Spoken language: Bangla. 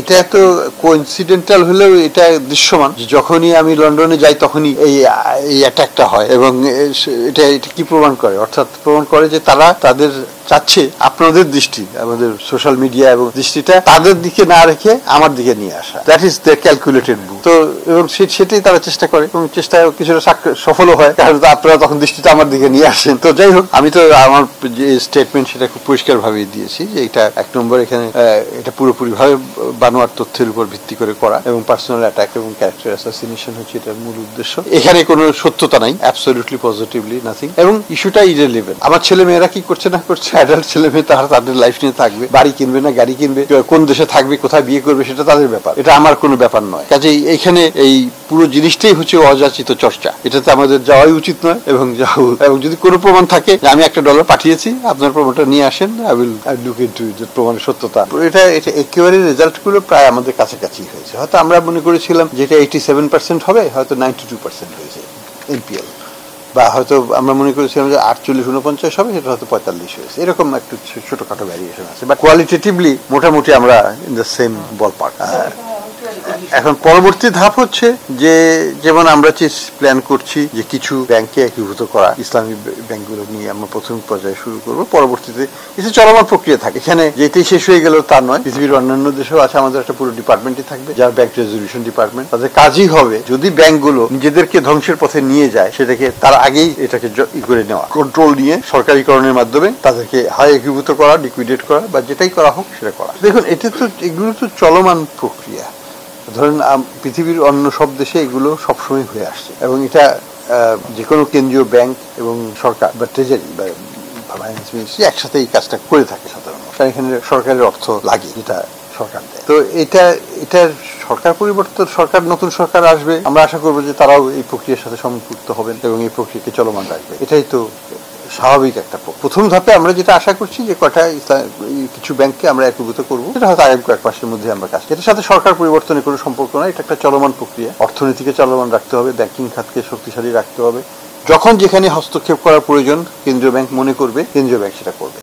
এটা তো কোইন্সিডেন্টাল হলেও এটা দৃশ্যমান, যখনই আমি লন্ডনে যাই তখনই এই অ্যাটাকটা হয়। এবং এটা কি প্রমাণ করে? অর্থাৎ প্রমাণ করে যে তারা তাদের চাচ্ছে আপনাদের দৃষ্টি, আমাদের সোশ্যাল মিডিয়া এবং দৃষ্টিটা তাদের দিকে না রেখে আমার দিকে নিয়ে আসা। That is the calculated move. তো এবং সেটাই তারা চেষ্টা করে, এবং চেষ্টায় কিছুটা সফলও হয়, কারণ আপনারা তখন দৃষ্টিটা আমার দিকে নিয়ে আসেন। তো যাই হোক, আমি তো আমার যে স্টেটমেন্ট সেটা খুব পরিষ্কার ভাবে দিয়েছি যে এটা এক নম্বর, এখানে এটা পুরোপুরি ভাবে বানোয়ার তথ্যের উপর ভিত্তি করে করা, এবং পার্সোনাল অ্যাটাক এবং ক্যারেক্টার অ্যাসাসিনেশন হচ্ছে এটার মূল উদ্দেশ্য। এখানে কোনো সত্যতা নাই, অ্যাবসলিউটলি পজিটিভলি নাথিং। এবং ইস্যুটা ইররিলেভেন্ট। আমার ছেলে মেয়েরা কি করছে না করছে, অ্যাডাল্ট ছেলে মেয়ে তারা তাদের লাইফ নিয়ে থাকবে, বাড়ি কিনবে না গাড়ি কিনবে, কোন দেশে থাকবে, কোথায় বিয়ে করবে, সেটা তাদের ব্যাপার, এটা আমার কোনো ব্যাপার নয়। কাজেই এখানে এই পুরো জিনিসটাই হচ্ছে অযাচিত চর্চা, এটাতে আমাদের যাওয়াই উচিত নয়। এবং যদি কোনো প্রমাণ থাকে যে আমি $1 পাঠিয়েছি, আপনার প্রমাণটা নিয়ে আসেন, আই উইল লুক ইনটু ইট, প্রমাণের সত্যতা। এটা একেবারে রেজাল্ট গুলো প্রায় আমাদের কাছাকাছি হয়েছে। হয়তো আমরা মনে করেছিলাম যেটা 87% হবে, হয়তো 92% হয়েছে এমপিএল, বা হয়তো আমরা মনে করেছিলাম যে 48-49 হবে, সেটা হয়তো 45 হয়েছে। এরকম একটু ছোটখাটো ভ্যারিয়েশন আছে, বাট কোয়ালিটেটিভলি মোটামুটি আমরা in the same ball park. এখন পরবর্তী ধাপ হচ্ছে যে, যেমন আমরা প্ল্যান করছি যে কিছু ব্যাংকে একীভূত করা, ইসলামী ব্যাংকগুলো নিয়ে আমরা প্রথম পর্যায়ে শুরু করব। পরবর্তীতে কিছু চলমান প্রক্রিয়া থাকে, এখানে যেটাই শেষ হয়ে গেল তা নয়। পৃথিবীর অন্যান্য দেশেও আছে, আমাদের একটা পুরো ডিপার্টমেন্টই থাকবে যার ব্যাংক রেজলিউশন ডিপার্টমেন্ট। তাদের কাজই হবে যদি ব্যাংকগুলো নিজেদেরকে ধ্বংসের পথে নিয়ে যায়, সেটাকে তার আগেই এটাকে করে নেওয়া, কন্ট্রোল নিয়ে সরকারিকরণের মাধ্যমে তাদেরকে হয় একীভূত করা, লিকুইডেট করা, বা যেটাই করা হোক সেটা করা। দেখুন, এগুলো তো চলমান প্রক্রিয়া। ধরেন পৃথিবীর অন্য সব দেশে এগুলো সবসময় হয়ে আসছে, এবং এটা যে কোনো কেন্দ্রীয় ব্যাংক এবং সরকার বা ট্রেজারি বা ফাইন্যান্স মিনিস্ট্রি একসাথে এই কাজটা করে থাকে সাধারণত, কারণ এখানে সরকারের অর্থ লাগে, যেটা সরকার দেয়। তো এটার সরকার পরিবর্তন, নতুন সরকার আসবে, আমরা আশা করবো যে তারাও এই প্রক্রিয়ার সাথে সম্পৃক্ত হবেন এবং এই প্রক্রিয়াকে চলমান রাখবে। এটাই তো স্বাভাবিক একটা প্রথম ধাপে আমরা যেটা আশা করছি যে কিছু ব্যাংককে আমরা একীভূত করবো, সেটা হয়তো আগামী কয়েক মাসের মধ্যে আমরা কাজ। এটার সাথে সরকার পরিবর্তনের কোনো সম্পর্ক নয়, এটা একটা চলমান প্রক্রিয়া। অর্থনীতিকে চলমান রাখতে হবে, ব্যাংকিং খাতকে শক্তিশালী রাখতে হবে। যখন যেখানে হস্তক্ষেপ করার প্রয়োজন কেন্দ্রীয় ব্যাংক মনে করবে, কেন্দ্রীয় ব্যাংক সেটা করবে।